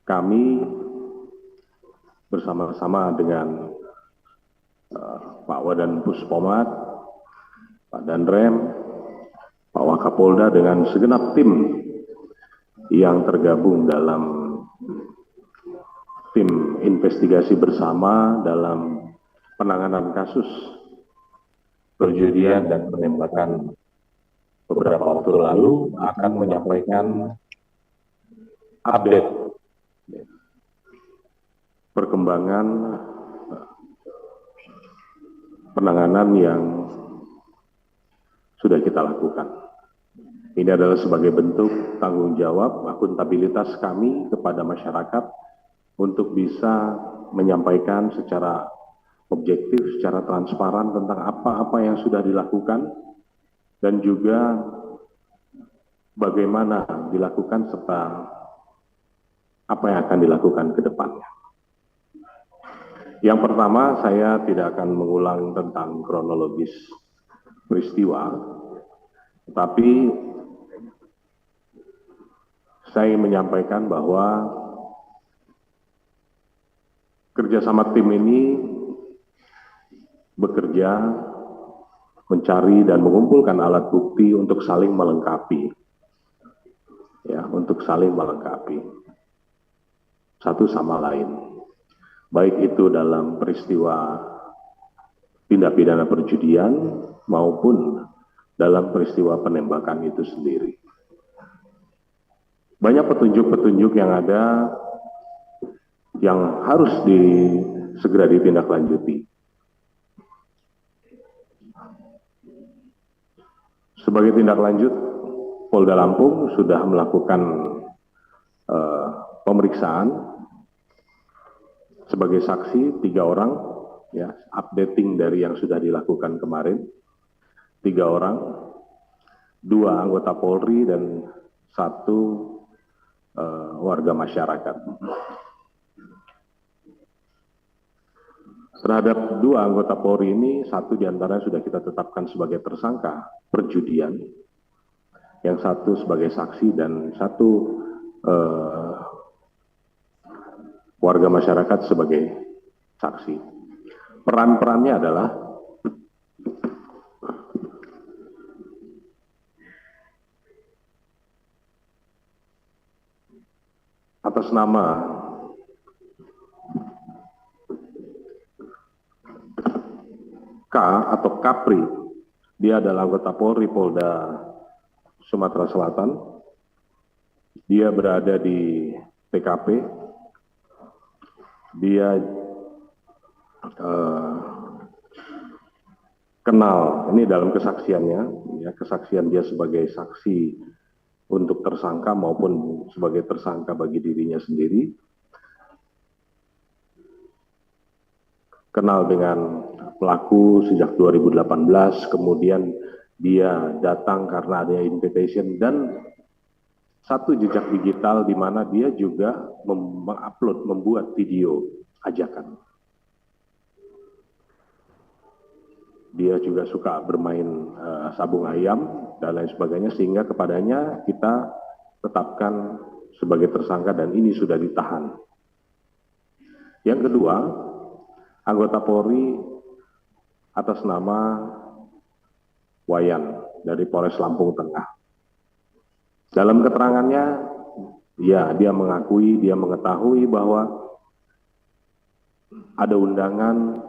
kami bersama-sama dengan Pak Wadan Puspomat, Pak Danrem, Pak Wakapolda dengan segenap tim yang tergabung dalam tim investigasi bersama dalam penanganan kasus perjudian dan penembakan beberapa waktu lalu akan menyampaikan update perkembangan penanganan yang sudah kita lakukan. Ini adalah sebagai bentuk tanggung jawab akuntabilitas kami kepada masyarakat untuk bisa menyampaikan secara objektif, secara transparan tentang apa-apa yang sudah dilakukan dan juga bagaimana dilakukan serta apa yang akan dilakukan ke depannya. Yang pertama, saya tidak akan mengulang tentang kronologis peristiwa, tetapi saya menyampaikan bahwa kerjasama tim ini bekerja mencari dan mengumpulkan alat bukti untuk saling melengkapi, ya, untuk saling melengkapi satu sama lain, baik itu dalam peristiwa tindak pidana perjudian maupun dalam peristiwa penembakan itu sendiri. Banyak petunjuk-petunjuk yang ada yang harus segera ditindaklanjuti. Sebagai tindak lanjut, Polda Lampung sudah melakukan pemeriksaan sebagai saksi 3 orang, ya, updating dari yang sudah dilakukan kemarin, 3 orang, 2 anggota Polri dan 1 warga masyarakat. Terhadap 2 anggota Polri ini, 1 diantaranya sudah kita tetapkan sebagai tersangka perjudian, yang 1 sebagai saksi dan 1 warga masyarakat sebagai saksi. Peran-perannya adalah atas nama K atau Kapri, dia adalah anggota Polri Polda Sumatera Selatan. Dia berada di TKP. Dia kenal, ini dalam kesaksiannya, ya, kesaksian dia sebagai saksi untuk tersangka maupun sebagai tersangka bagi dirinya sendiri. Kenal dengan pelaku sejak 2018, kemudian dia datang karena ada invitation dan 1 jejak digital di mana dia juga mengupload, membuat video ajakan. Dia juga suka bermain sabung ayam dan lain sebagainya, sehingga kepadanya kita tetapkan sebagai tersangka dan ini sudah ditahan. Yang kedua, anggota Polri atas nama Wayan dari Polres Lampung Tengah. Dalam keterangannya, ya, dia mengakui, dia mengetahui bahwa ada undangan,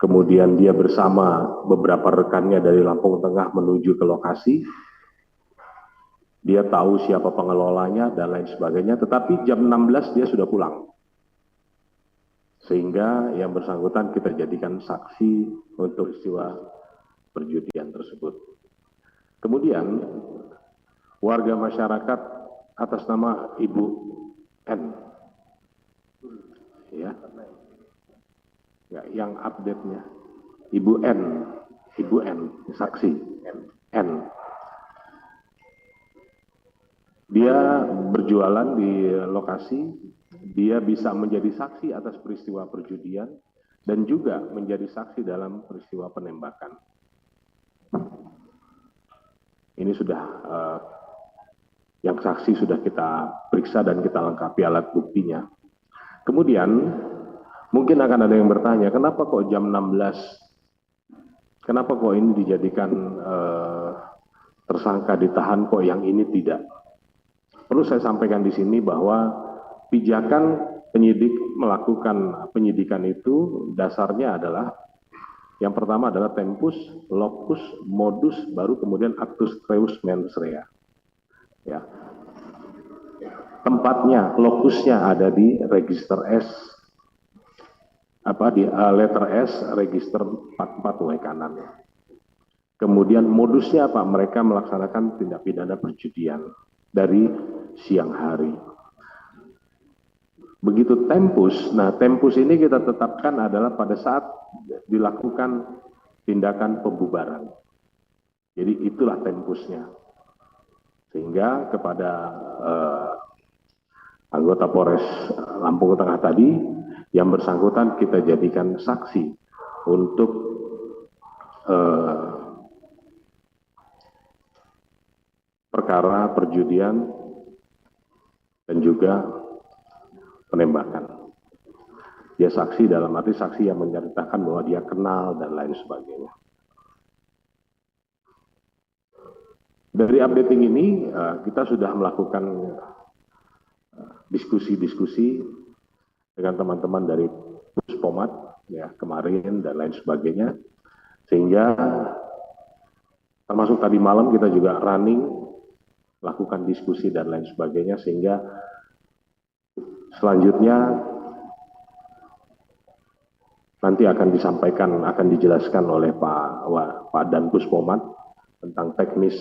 kemudian dia bersama beberapa rekannya dari Lampung Tengah menuju ke lokasi. Dia tahu siapa pengelolanya dan lain sebagainya, tetapi jam 16 dia sudah pulang. Sehingga yang bersangkutan kita jadikan saksi untuk peristiwa perjudian tersebut. Kemudian warga masyarakat atas nama Ibu N, ya, yang update-nya Ibu N, saksi N. Dia berjualan di lokasi, dia bisa menjadi saksi atas peristiwa perjudian dan juga menjadi saksi dalam peristiwa penembakan. Ini sudah yang saksi sudah kita periksa dan kita lengkapi alat buktinya. Kemudian mungkin akan ada yang bertanya, kenapa kok jam 16, kenapa kok ini dijadikan tersangka ditahan, kok yang ini tidak? Perlu saya sampaikan di sini bahwa pijakan penyidik melakukan penyidikan itu dasarnya adalah yang pertama adalah tempus, locus, modus, baru kemudian actus reus mens rea. Ya. Tempatnya, lokusnya ada di register S, di letter S, register 44 W kanan. Kemudian modusnya apa? Mereka melaksanakan tindak pidana perjudian dari siang hari. Begitu tempus, nah tempus ini kita tetapkan adalah pada saat dilakukan tindakan pembubaran. Jadi itulah tempusnya. Sehingga kepada anggota Polres Lampung Tengah tadi, yang bersangkutan kita jadikan saksi untuk perkara perjudian dan juga penembakan. Dia saksi dalam arti saksi yang menceritakan bahwa dia kenal dan lain sebagainya. Dari updating ini kita sudah melakukan diskusi-diskusi dengan teman-teman dari Puspomat ya kemarin dan lain sebagainya, sehingga termasuk tadi malam kita juga running lakukan diskusi dan lain sebagainya, sehingga selanjutnya nanti akan disampaikan, akan dijelaskan oleh Pak Dan Puspomat tentang teknis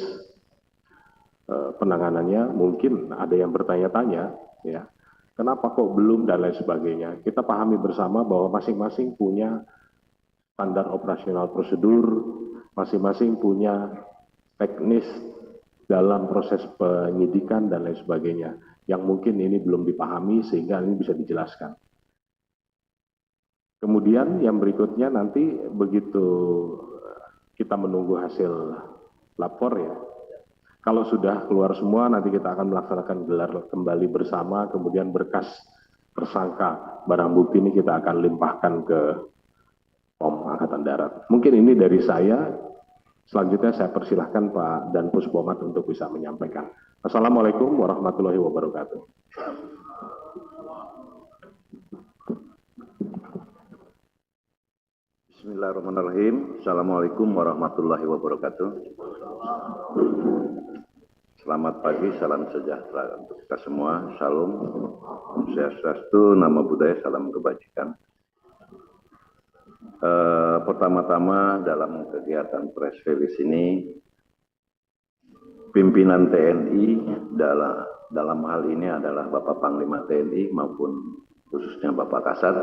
penanganannya. Mungkin ada yang bertanya-tanya, ya, kenapa kok belum dan lain sebagainya. Kita pahami bersama bahwa masing-masing punya standar operasional prosedur, masing-masing punya teknis dalam proses penyidikan dan lain sebagainya, yang mungkin ini belum dipahami sehingga ini bisa dijelaskan. Kemudian yang berikutnya nanti begitu kita menunggu hasil lapor ya, kalau sudah keluar semua nanti kita akan melaksanakan gelar kembali bersama, kemudian berkas tersangka barang bukti ini kita akan limpahkan ke POM Angkatan Darat. Mungkin ini dari saya. Selanjutnya saya persilahkan Pak Dan Puspomat untuk bisa menyampaikan. Assalamualaikum warahmatullahi wabarakatuh. Bismillahirrahmanirrahim. Assalamualaikum warahmatullahi wabarakatuh. Selamat pagi, salam sejahtera untuk kita semua. Shalom, Om Swastiastu, Namo Buddhaya, salam kebajikan. Pertama-tama dalam kegiatan press release ini, pimpinan TNI dalam hal ini adalah Bapak Panglima TNI maupun khususnya Bapak Kasat